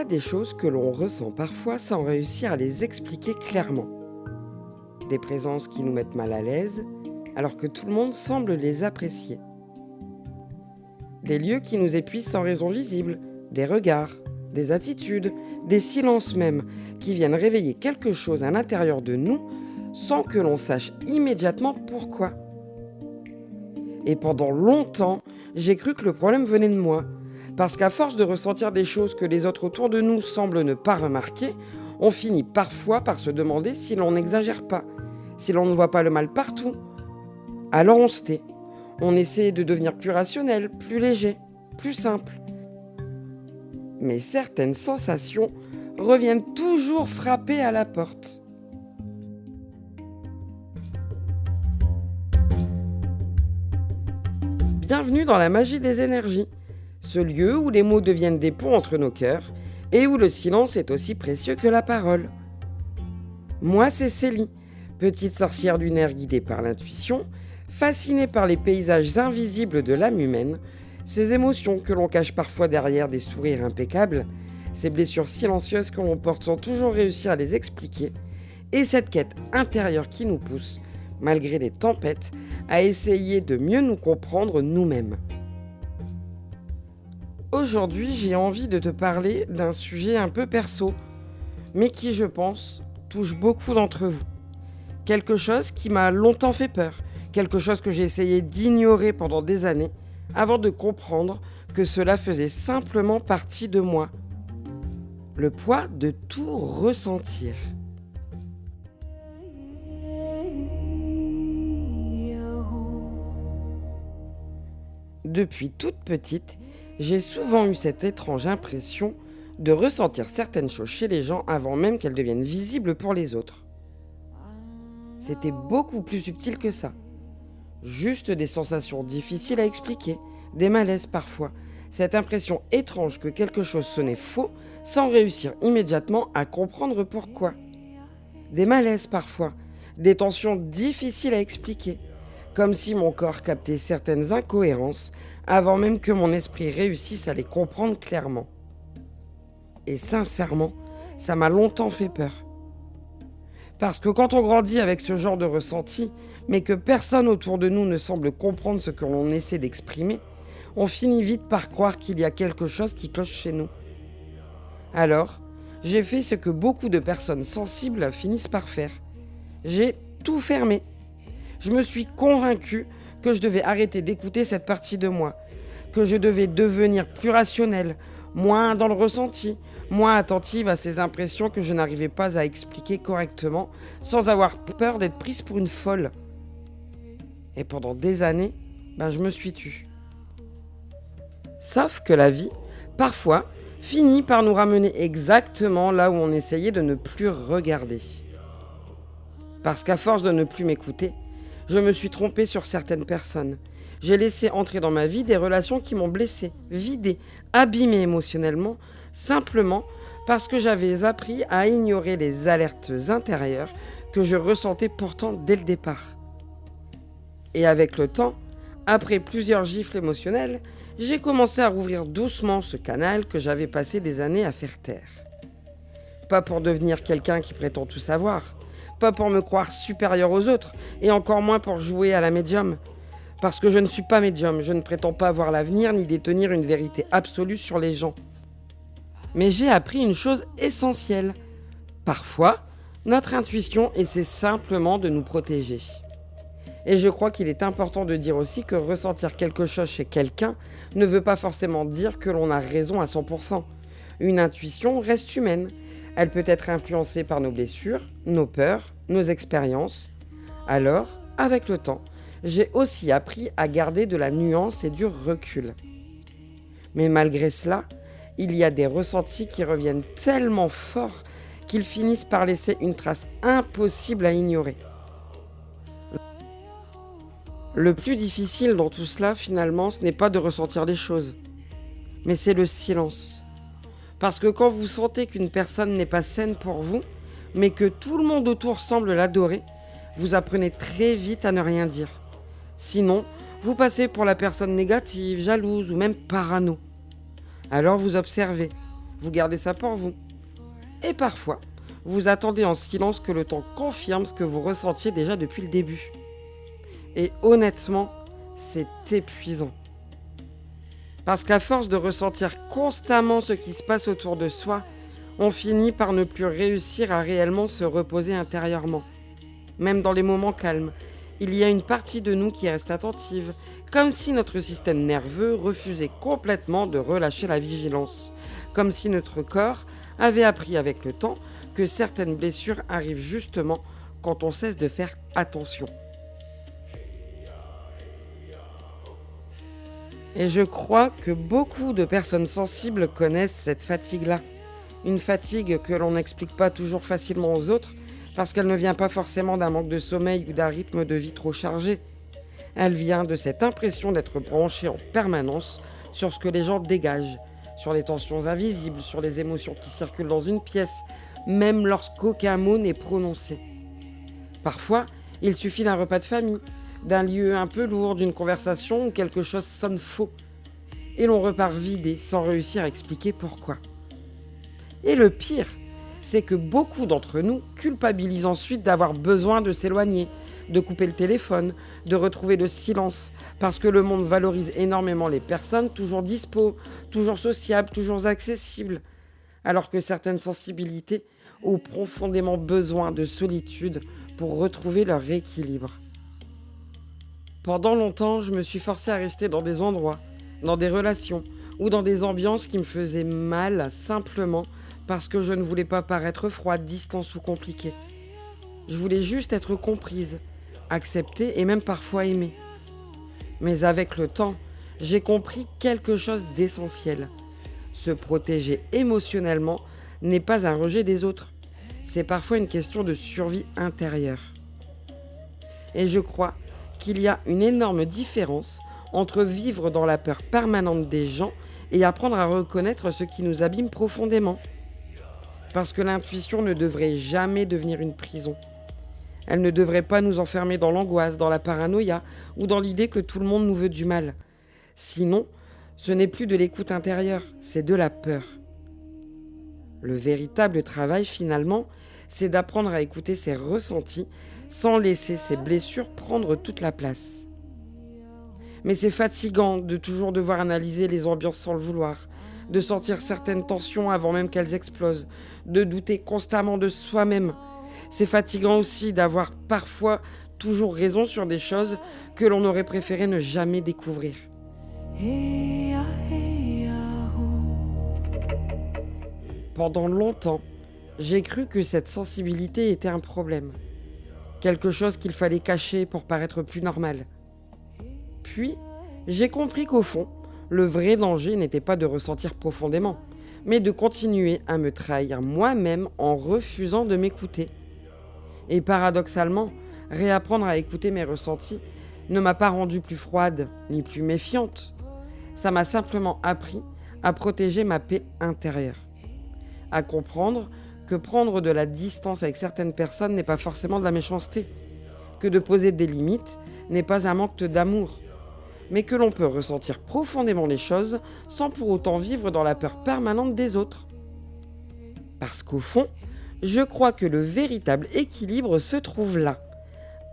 des choses que l'on ressent parfois sans réussir à les expliquer clairement. Des présences qui nous mettent mal à l'aise, alors que tout le monde semble les apprécier. Des lieux qui nous épuisent sans raison visible, des regards, des attitudes, des silences même, qui viennent réveiller quelque chose à l'intérieur de nous sans que l'on sache immédiatement pourquoi. Et pendant longtemps, j'ai cru que le problème venait de moi, parce qu'à force de ressentir des choses que les autres autour de nous semblent ne pas remarquer, on finit parfois par se demander si l'on n'exagère pas, si l'on ne voit pas le mal partout. Alors on se tait, on essaie de devenir plus rationnel, plus léger, plus simple. Mais certaines sensations reviennent toujours frapper à la porte. Bienvenue dans la magie des énergies, ce lieu où les mots deviennent des ponts entre nos cœurs et où le silence est aussi précieux que la parole. Moi, c'est Célie, petite sorcière lunaire guidée par l'intuition, fascinée par les paysages invisibles de l'âme humaine, ces émotions que l'on cache parfois derrière des sourires impeccables, ces blessures silencieuses que l'on porte sans toujours réussir à les expliquer, et cette quête intérieure qui nous pousse, malgré les tempêtes, à essayer de mieux nous comprendre nous-mêmes. Aujourd'hui, j'ai envie de te parler d'un sujet un peu perso, mais qui, je pense, touche beaucoup d'entre vous. Quelque chose qui m'a longtemps fait peur, quelque chose que j'ai essayé d'ignorer pendant des années, avant de comprendre que cela faisait simplement partie de moi. Le poids de tout ressentir. Depuis toute petite, j'ai souvent eu cette étrange impression de ressentir certaines choses chez les gens avant même qu'elles deviennent visibles pour les autres. C'était beaucoup plus subtil que ça. Juste des sensations difficiles à expliquer, des malaises parfois, cette impression étrange que quelque chose sonnait faux sans réussir immédiatement à comprendre pourquoi. Des malaises parfois, des tensions difficiles à expliquer, comme si mon corps captait certaines incohérences avant même que mon esprit réussisse à les comprendre clairement. Et sincèrement, ça m'a longtemps fait peur. Parce que quand on grandit avec ce genre de ressenti, mais que personne autour de nous ne semble comprendre ce que l'on essaie d'exprimer, on finit vite par croire qu'il y a quelque chose qui cloche chez nous. Alors, j'ai fait ce que beaucoup de personnes sensibles finissent par faire. J'ai tout fermé. Je me suis convaincue que je devais arrêter d'écouter cette partie de moi, que je devais devenir plus rationnelle, moins dans le ressenti, moins attentive à ces impressions que je n'arrivais pas à expliquer correctement, sans avoir peur d'être prise pour une folle. Et pendant des années, je me suis tue. Sauf que la vie, parfois, finit par nous ramener exactement là où on essayait de ne plus regarder. Parce qu'à force de ne plus m'écouter, je me suis trompée sur certaines personnes. J'ai laissé entrer dans ma vie des relations qui m'ont blessée, vidée, abîmée émotionnellement, simplement parce que j'avais appris à ignorer les alertes intérieures que je ressentais pourtant dès le départ. Et avec le temps, après plusieurs gifles émotionnelles, j'ai commencé à rouvrir doucement ce canal que j'avais passé des années à faire taire. Pas pour devenir quelqu'un qui prétend tout savoir, pas pour me croire supérieur aux autres, et encore moins pour jouer à la médium. Parce que je ne suis pas médium, je ne prétends pas voir l'avenir ni détenir une vérité absolue sur les gens. Mais j'ai appris une chose essentielle. Parfois, notre intuition essaie simplement de nous protéger. Et je crois qu'il est important de dire aussi que ressentir quelque chose chez quelqu'un ne veut pas forcément dire que l'on a raison à 100%. Une intuition reste humaine. Elle peut être influencée par nos blessures, nos peurs, nos expériences. Alors, avec le temps, j'ai aussi appris à garder de la nuance et du recul. Mais malgré cela, il y a des ressentis qui reviennent tellement forts qu'ils finissent par laisser une trace impossible à ignorer. Le plus difficile dans tout cela, finalement, ce n'est pas de ressentir les choses, mais c'est le silence. Parce que quand vous sentez qu'une personne n'est pas saine pour vous, mais que tout le monde autour semble l'adorer, vous apprenez très vite à ne rien dire. Sinon, vous passez pour la personne négative, jalouse ou même parano. Alors vous observez, vous gardez ça pour vous. Et parfois, vous attendez en silence que le temps confirme ce que vous ressentiez déjà depuis le début. Et honnêtement, c'est épuisant. Parce qu'à force de ressentir constamment ce qui se passe autour de soi, on finit par ne plus réussir à réellement se reposer intérieurement. Même dans les moments calmes, il y a une partie de nous qui reste attentive, comme si notre système nerveux refusait complètement de relâcher la vigilance, comme si notre corps avait appris avec le temps que certaines blessures arrivent justement quand on cesse de faire attention. Et je crois que beaucoup de personnes sensibles connaissent cette fatigue-là. Une fatigue que l'on n'explique pas toujours facilement aux autres parce qu'elle ne vient pas forcément d'un manque de sommeil ou d'un rythme de vie trop chargé. Elle vient de cette impression d'être branché en permanence sur ce que les gens dégagent, sur les tensions invisibles, sur les émotions qui circulent dans une pièce, même lorsqu'aucun mot n'est prononcé. Parfois, il suffit d'un repas de famille, d'un lieu un peu lourd, d'une conversation où quelque chose sonne faux. Et l'on repart vidé sans réussir à expliquer pourquoi. Et le pire, c'est que beaucoup d'entre nous culpabilisent ensuite d'avoir besoin de s'éloigner, de couper le téléphone, de retrouver le silence, parce que le monde valorise énormément les personnes toujours dispo, toujours sociables, toujours accessibles, alors que certaines sensibilités ont profondément besoin de solitude pour retrouver leur équilibre. Pendant longtemps, je me suis forcée à rester dans des endroits, dans des relations ou dans des ambiances qui me faisaient mal simplement parce que je ne voulais pas paraître froide, distante ou compliquée. Je voulais juste être comprise, acceptée et même parfois aimée. Mais avec le temps, j'ai compris quelque chose d'essentiel. Se protéger émotionnellement n'est pas un rejet des autres. C'est parfois une question de survie intérieure. Et je crois qu'il y a une énorme différence entre vivre dans la peur permanente des gens et apprendre à reconnaître ce qui nous abîme profondément. Parce que l'intuition ne devrait jamais devenir une prison. Elle ne devrait pas nous enfermer dans l'angoisse, dans la paranoïa ou dans l'idée que tout le monde nous veut du mal. Sinon, ce n'est plus de l'écoute intérieure, c'est de la peur. Le véritable travail, finalement, c'est d'apprendre à écouter ses ressentis sans laisser ses blessures prendre toute la place. Mais c'est fatigant de toujours devoir analyser les ambiances sans le vouloir, de sentir certaines tensions avant même qu'elles explosent, de douter constamment de soi-même. C'est fatigant aussi d'avoir parfois toujours raison sur des choses que l'on aurait préféré ne jamais découvrir. Pendant longtemps, j'ai cru que cette sensibilité était un problème. Quelque chose qu'il fallait cacher pour paraître plus normal. Puis, j'ai compris qu'au fond, le vrai danger n'était pas de ressentir profondément, mais de continuer à me trahir moi-même en refusant de m'écouter. Et paradoxalement, réapprendre à écouter mes ressentis ne m'a pas rendue plus froide ni plus méfiante. Ça m'a simplement appris à protéger ma paix intérieure. À comprendre que prendre de la distance avec certaines personnes n'est pas forcément de la méchanceté, que de poser des limites n'est pas un manque d'amour, mais que l'on peut ressentir profondément les choses sans pour autant vivre dans la peur permanente des autres. Parce qu'au fond, je crois que le véritable équilibre se trouve là.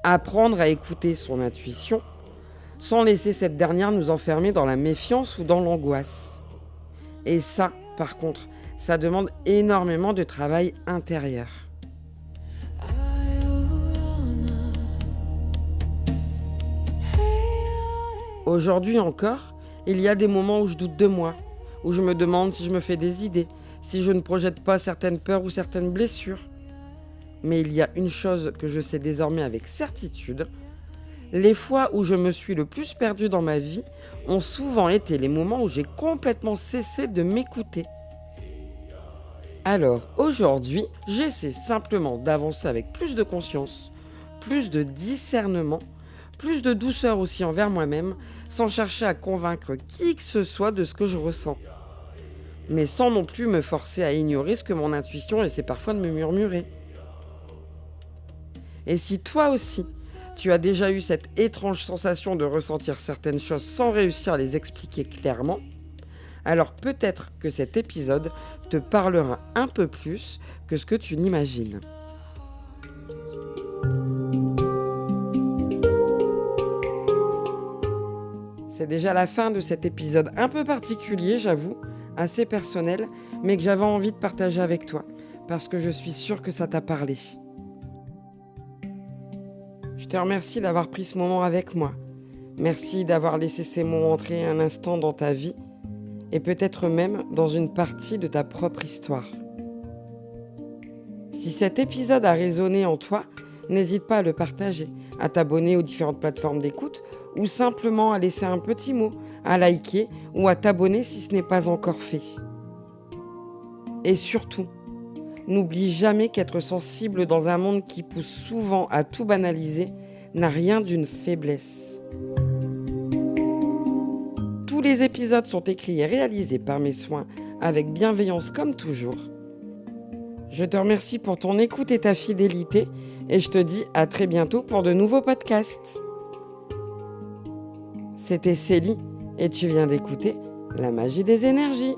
Apprendre à écouter son intuition sans laisser cette dernière nous enfermer dans la méfiance ou dans l'angoisse. Et ça, par contre, ça demande énormément de travail intérieur. Aujourd'hui encore, il y a des moments où je doute de moi, où je me demande si je me fais des idées, si je ne projette pas certaines peurs ou certaines blessures. Mais il y a une chose que je sais désormais avec certitude, les fois où je me suis le plus perdue dans ma vie ont souvent été les moments où j'ai complètement cessé de m'écouter. Alors aujourd'hui, j'essaie simplement d'avancer avec plus de conscience, plus de discernement, plus de douceur aussi envers moi-même, sans chercher à convaincre qui que ce soit de ce que je ressens. Mais sans non plus me forcer à ignorer ce que mon intuition essaie parfois de me murmurer. Et si toi aussi, tu as déjà eu cette étrange sensation de ressentir certaines choses sans réussir à les expliquer clairement, Alors peut-être que cet épisode te parlera un peu plus que ce que tu n'imagines. C'est déjà la fin de cet épisode un peu particulier, j'avoue, assez personnel, mais que j'avais envie de partager avec toi, parce que je suis sûre que ça t'a parlé. Je te remercie d'avoir pris ce moment avec moi. Merci d'avoir laissé ces mots entrer un instant dans ta vie, et peut-être même dans une partie de ta propre histoire. Si cet épisode a résonné en toi, n'hésite pas à le partager, à t'abonner aux différentes plateformes d'écoute ou simplement à laisser un petit mot, à liker ou à t'abonner si ce n'est pas encore fait. Et surtout, n'oublie jamais qu'être sensible dans un monde qui pousse souvent à tout banaliser n'a rien d'une faiblesse. Tous les épisodes sont écrits et réalisés par mes soins avec bienveillance comme toujours. Je te remercie pour ton écoute et ta fidélité et je te dis à très bientôt pour de nouveaux podcasts. C'était Célie et tu viens d'écouter La magie des énergies.